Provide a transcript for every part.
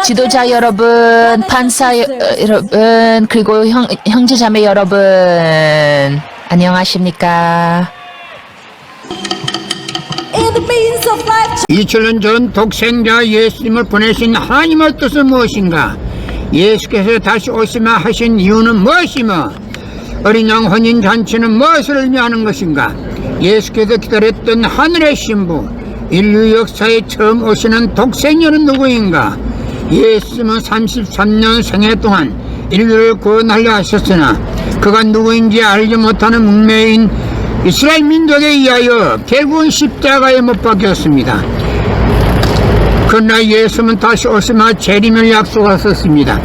지도자 여러분, 판사 여러분, 그리고 형제자매 여러분, 안녕하십니까? 2000년 전 독생자 예수님을 보내신 하나님의 뜻은 무엇인가? 예수께서 다시 오시마 하신 이유는 무엇이며 어린 양 혼인잔치는 무엇을 의미하는 것인가? 예수께서 기다렸던 하늘의 신부, 인류 역사에 처음 오시는 독생녀는 누구인가? 예수님은 33년 생애 동안 인류를 구원하려 하셨으나 그가 누구인지 알지 못하는 문명인 이스라엘 민족에 의하여 결국은 십자가에 못 박혔습니다. 그러나 예수는 다시 오시마 재림을 약속하셨습니다.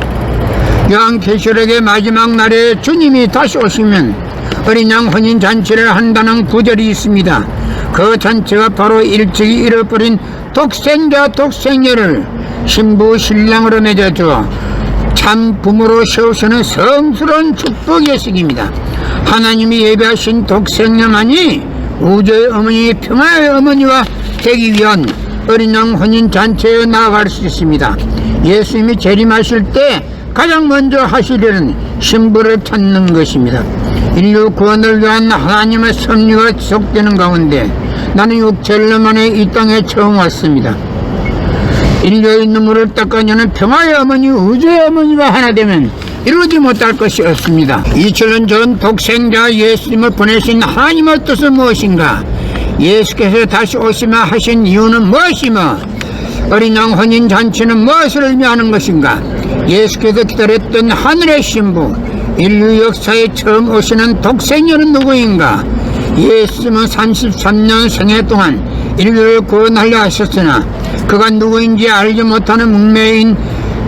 요한계시록의 마지막 날에 주님이 다시 오시면 어린 양 혼인잔치를 한다는 구절이 있습니다. 그 잔치가 바로 일찍이 잃어버린 독생자 독생녀를 신부 신랑으로 맺어주어 참 부모로 세우시는 성스러운 축복의 예식입니다. 하나님이 예배하신 독생녀만이 우주의 어머니, 평화의 어머니와 되기 위한 어린 양 혼인잔치에 나아갈 수 있습니다. 예수님이 재림하실 때 가장 먼저 하시려는 신부를 찾는 것입니다. 인류 구원을 위한 하나님의 섭리가 지속되는 가운데 나는 6천년 만에 이 땅에 처음 왔습니다. 인류의 눈물을 닦아내는 평화의 어머니, 우주의 어머니가 하나 되면 이루지 못할 것이 없습니다. 2000년 전 독생자 예수님을 보내신 하나님의 뜻은 무엇인가? 예수께서 다시 오시마 하신 이유는 무엇이며 어린 양 혼인잔치는 무엇을 의미하는 것인가? 예수께서 기다렸던 하늘의 신부, 인류 역사에 처음 오시는 독생녀는 누구인가? 예수님은 33년 생애 동안 인류를 구원하려 하셨으나 그가 누구인지 알지 못하는 문명인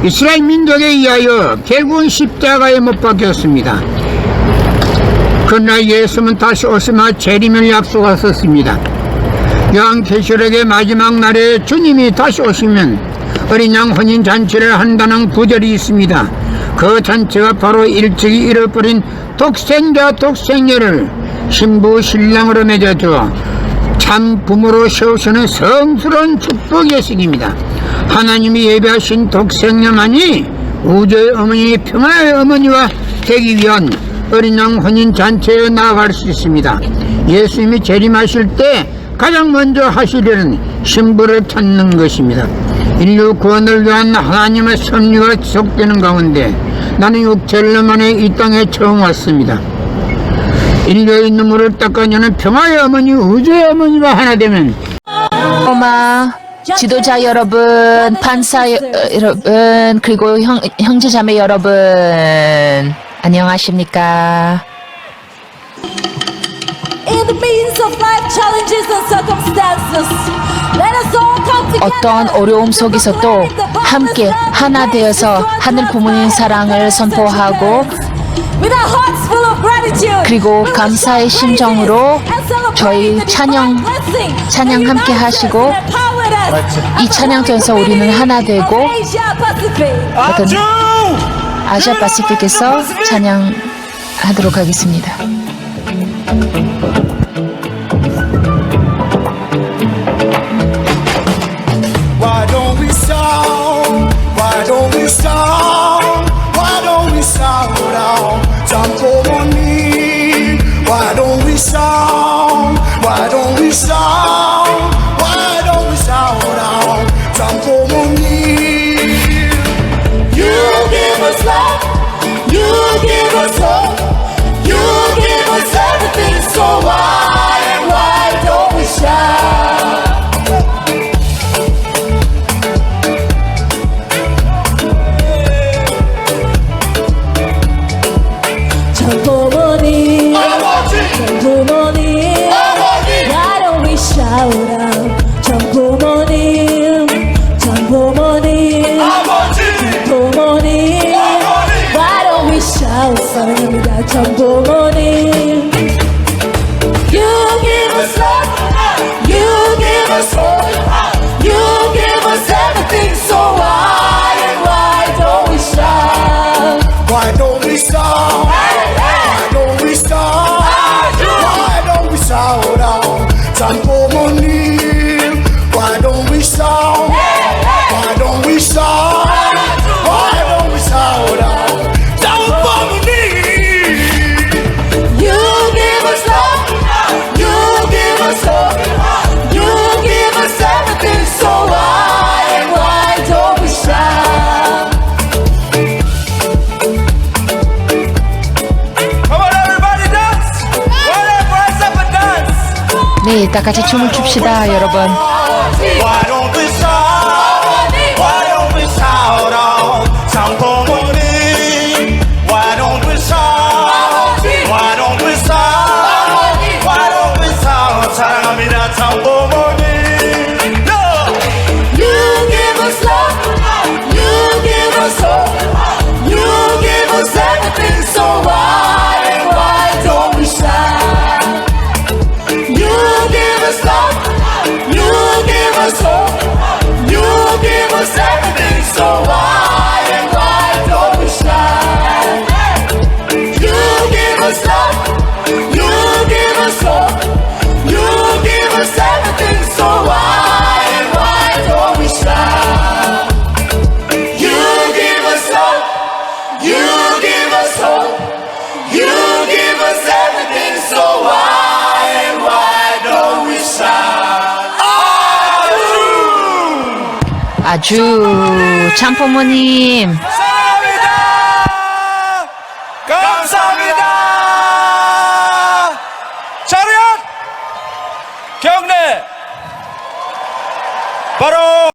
이스라엘 민족에 의하여 결국은 십자가에 못 박혔습니다. 그러나 예수는 다시 오시마 재림을 약속하셨습니다. 요한계시록의 마지막 날에 주님이 다시 오시면 어린 양 혼인잔치를 한다는 구절이 있습니다. 그 잔치가 바로 일찍이 잃어버린 독생자 독생녀를 신부 신랑으로 맺어주어 참 부모로 세우시는 성스러운 축복 예식입니다. 하나님이 예배하신 독생녀만이 우주의 어머니, 평화의 어머니와 되기 위한 어린 양 혼인잔치에 나아갈 수 있습니다. 예수님이 재림하실 때 가장 먼저 하시려는 신부를 찾는 것입니다. 인류 구원을 위한 하나님의 섭리가 지속되는 가운데 나는 6천년 만에 이 땅에 처음 왔습니다. 인류의 눈물을 닦아내는 평화의 어머니, 우주의 어머니가 하나 되면 지도자 여러분, 판사 여러분, 그리고 형제자매 여러분, 안녕하십니까? 어떤 어려움 속에서도 함께 하나 되어서 하늘 부모님 사랑을 선포하고 그리고 감사의 심정으로 저희 찬양 함께 하시고 이 찬양 통해서 우리는 하나 되고 어떤 아시아 파시픽에서 찬양하도록 하겠습니다. Why don't we sound? Why don't we sound? Why don't we sound out? Tampomonin. Why don't we sound? Why don't we sound? Why don't we sound out? Tampomonin. You give us love. You give us hope. You give us everything. So why don't we shout? 부모님, 부모님, why don't we shout out? 전 부모님, 전 부모님, 부모님, why don't we shout? 사랑합니다, 전 부모님. You give us love, you give us hope, you give us everything. So why don't we shout? Why don't we sound? Why don't we sound? Why don't we sound out? Tampomonin. Why don't we sound? Why don't we sound? 다 같이 춤을 춥시다, 여러분. Why don't we shout? Why don't we shout out? 장보모님. Why don't we shout? Why don't we shout? Why don't we shout? 사랑합니다, 장보모님. You give us love, you give us hope, you give us everything, so why don't we shout? You give us love, you give us hope, you give us everything, so why don't we shout? You give us love, you give us hope, you give us everything, so why don't we shout? You give us love, you give us hope, you give us everything, so why don't we shout? 아주 참포모님. 사랑합니다. 감사합니다. 차렷 경례. 바로